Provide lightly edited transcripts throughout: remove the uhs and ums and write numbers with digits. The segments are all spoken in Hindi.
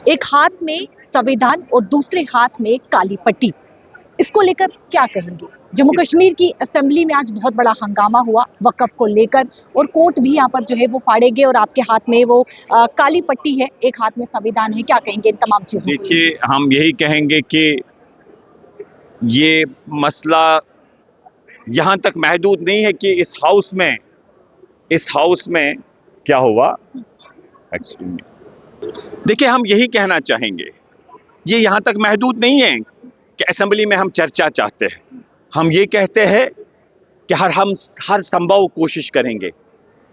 एक हाथ में संविधान और दूसरे हाथ में काली पट्टी, इसको लेकर क्या कहेंगे? जम्मू कश्मीर की असेंबली में आज बहुत बड़ा हंगामा हुआ वक्फ को लेकर, और कोर्ट भी यहाँ पर जो है वो फाड़े गए, और आपके हाथ में वो काली पट्टी है, एक हाथ में संविधान है। क्या कहेंगे इन तमाम चीजों को? देखिए, हम यही कहेंगे कि ये मसला यहाँ तक महदूद नहीं है कि इस हाउस में क्या हुआ। देखिए, हम यही कहना चाहेंगे, ये यहाँ तक महदूद नहीं है कि असेंबली में हम चर्चा चाहते हैं। हम ये कहते हैं कि हम हर संभव कोशिश करेंगे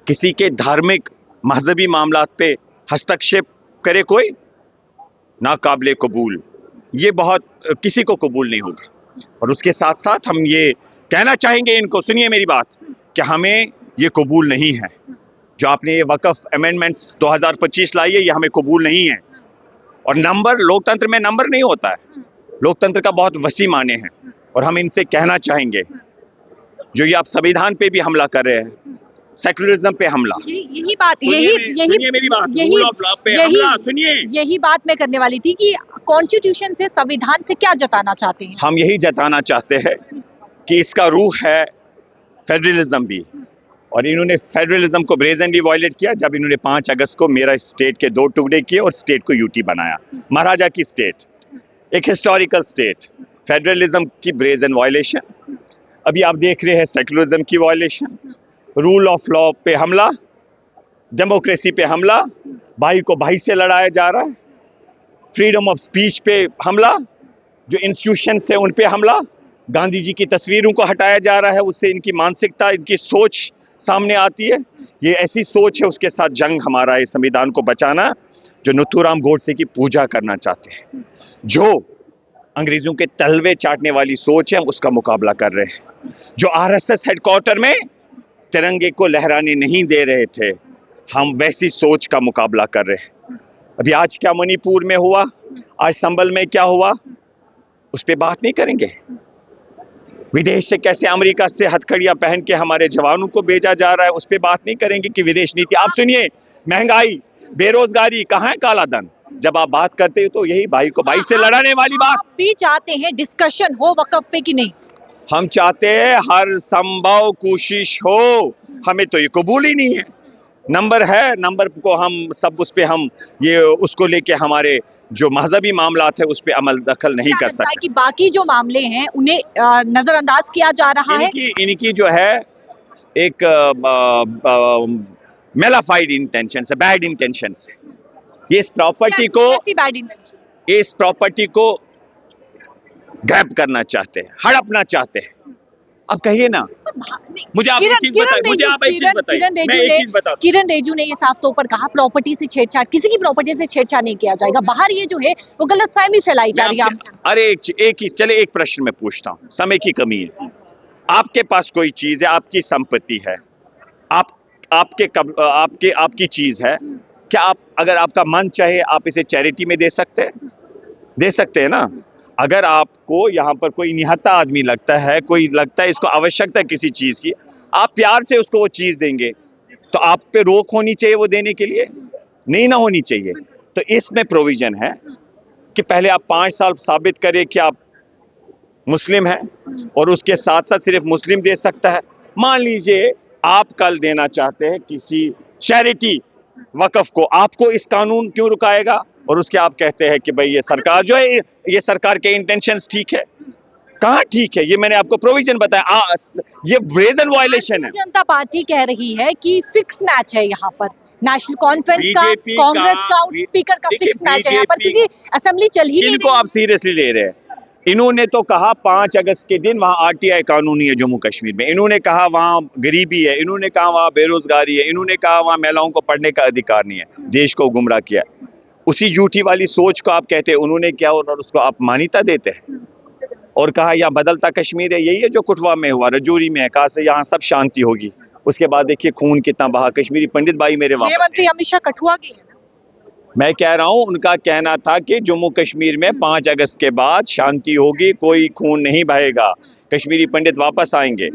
किसी के धार्मिक मजहबी मामलात पे हस्तक्षेप करे कोई नाकाबिले कबूल, ये बहुत किसी को कबूल नहीं होगा। और उसके साथ साथ हम ये कहना चाहेंगे इनको, सुनिए मेरी बात, कि हमें ये कबूल नहीं है जो आपने ये वक्फ अमेंडमेंट्स 2025 लाई है, ये हमें कबूल नहीं है। और नंबर, लोकतंत्र में नंबर नहीं होता है, लोकतंत्र का बहुत वसी माने हैं। और हम इनसे कहना चाहेंगे, जो ये आप संविधान पे भी हमला कर रहे हैं, सेकुलरिज्म पे हमला, यही बात मैं करने वाली थी कि कॉन्स्टिट्यूशन से, संविधान से क्या जताना चाहते हैं? हम यही जताना चाहते हैं कि इसका रूह है फेडरलिज्म भी, और इन्होंने फेडरलिज्म को ब्रेजनली वायलेट किया जब इन्होंने 5 अगस्त को मेरा स्टेट के 2 टुकड़े किए और स्टेट को यूटी बनाया। महाराजा की स्टेट, एक हिस्टोरिकल स्टेट, फेडरलिज्म की ब्रेजन वायलेशन। अभी आप देख रहे हैं सेकुलरिज्म की वायलेशन, रूल ऑफ लॉ पे हमला, डेमोक्रेसी पे हमला, भाई को भाई से लड़ाया जा रहा है, फ्रीडम ऑफ स्पीच पे हमला, जो इंस्टीट्यूशन है उन पे हमला, गांधी जी की तस्वीरों को हटाया जा रहा है, उससे इनकी मानसिकता, इनकी सोच सामने आती है। ये ऐसी सोच है, उसके साथ जंग हमारा है, संविधान को बचाना, जो नथुराम गोडसे की पूजा करना चाहते हैं, जो अंग्रेजों के तलवे चाटने वाली सोच है, हम उसका मुकाबला कर रहे हैं। जो आरएसएस हेडक्वार्टर में तिरंगे को लहराने नहीं दे रहे थे, हम वैसी सोच का मुकाबला कर रहे हैं। अभी आज क्या मणिपुर में हुआ, आज संभल में क्या हुआ, उस पर बात नहीं करेंगे। विदेश से कैसे अमेरिका से हथकड़ियां पहन के हमारे जवानों को भेजा जा रहा है, उस पर बात नहीं करेंगे कि विदेश नीति। आप सुनिए, महंगाई, बेरोजगारी, कहाँ है काला धन? जब आप बात करते हो तो यही भाई को भाई से लड़ाने वाली बात। आप भी चाहते हैं डिस्कशन हो वक्फ पे कि नहीं? हम चाहते हैं हर संभव कोशिश हो, हमें तो ये कबूल ही नहीं है। नंबर है, नंबर को हम सब उस पे हम ये उसको लेके हमारे जो मजहबी मामलात है उस पे अमल दखल नहीं कर सकते कि बाकी जो मामले हैं उन्हें नजरअंदाज किया जा रहा है। इनकी जो है एक मेलाफाइड इंटेंशन से, बैड इंटेंशन से ये इस प्रॉपर्टी को ग्रैब करना चाहते हैं, हड़पना चाहते हैं। अब कहिए ना, मुझे आप एक चीज बताइए। किरण रिजिजू ने ये साफ तौर पर कहा, प्रॉपर्टी से छेड़छाड़, किसी की प्रॉपर्टी से छेड़छाड़ नहीं किया जाएगा। बाहर ये जो है वो गलतफहमी फैलाई जा रही है। अरे एक प्रश्न मैं पूछता हूँ, समय की कमी है। आपके पास कोई चीज है, आपकी संपत्ति है, आपकी चीज है, क्या आप, अगर आपका मन चाहे, आप इसे चैरिटी में दे सकते हैं ना? अगर आपको यहाँ पर कोई निहत्था आदमी लगता है, कोई लगता है इसको आवश्यकता है किसी चीज की, आप प्यार से उसको वो चीज देंगे, तो आप पे रोक होनी चाहिए वो देने के लिए? नहीं ना होनी चाहिए। तो इसमें प्रोविजन है कि पहले आप 5 साल साबित करें कि आप मुस्लिम हैं, और उसके साथ साथ सिर्फ मुस्लिम दे सकता है। मान लीजिए आप कल देना चाहते हैं किसी चैरिटी वक्फ को, आपको इस कानून क्यों रुकाएगा? और उसके आप कहते हैं कि भाई ये सरकार जो है, ये सरकार के इंटेंशंस ठीक है। कहाँ ठीक है? ये मैंने आपको प्रोविजन बताया, ये ब्रेजन वायलेशन है। जनता पार्टी कह रही है कि फिक्स मैच है यहाँ पर, नेशनल कॉन्फ्रेंस का, कांग्रेस का और स्पीकर का फिक्स मैच है यहाँ पर, क्योंकि असेंबली चल ही नहीं रही। इनको आप सीरियसली ले रहे हैं? इन्होंने तो कहा 5 अगस्त के दिन वहाँ आरटीआई कानूनी है जम्मू कश्मीर में, इन्होंने कहा वहाँ गरीबी है, इन्होंने कहा वहाँ बेरोजगारी है, इन्होंने कहा वहाँ महिलाओं को पढ़ने का अधिकार नहीं है। देश को गुमराह किया। उसी झूठी वाली सोच को आप कहते हैं उन्होंने किया, और उसको आप मान्यता देते हैं, और कहा यह बदलता कश्मीर है। यही है जो कुटवा में हुआ, रजौरी में है, कहा से यहाँ सब शांति होगी। उसके बाद देखिए खून कितना बहा। कश्मीरी पंडित भाई मेरे वहाँ, मंत्री अमित शाह कठुआ गए। मैं कह रहा हूं, उनका कहना था कि जम्मू कश्मीर में 5 अगस्त के बाद शांति होगी, कोई खून नहीं बहेगा, कश्मीरी पंडित वापस आएंगे।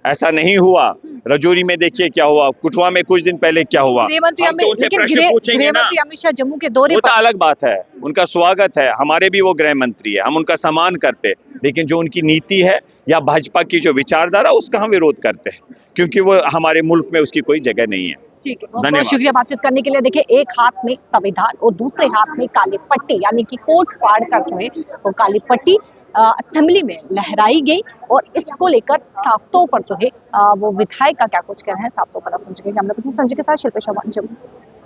ऐसा नहीं हुआ। रजौरी में देखिए क्या हुआ, कुटवा में कुछ दिन पहले क्या हुआ। गृहमंत्री हम तो उनसे लेकिन प्रश्न पूछेंगे ना, गृहमंत्री अमित शाह जम्मू के दौरे वो तो पर अलग बात है, उनका स्वागत है, हमारे भी वो गृह मंत्री है, हम उनका सम्मान करते हैं, लेकिन जो उनकी नीति है या भाजपा की जो विचारधारा उसका हम विरोध करते हैं, क्योंकि वो हमारे मुल्क में उसकी कोई जगह नहीं है। ठीक है, बहुत धन्यवाद। बहुत शुक्रिया बातचीत करने के लिए। देखिए, एक हाथ में संविधान और दूसरे हाथ में काली पट्टी, यानी कि कोट फाड़ कर जो है वो काली पट्टी असेंबली में लहराई गई और इसको लेकर साफ तौर पर जो है वो विधायक का क्या कुछ कहना है साफ तौर पर आप सुन चुके हैं। संजय के साथ शिल्पा शर्मा, जम्मू।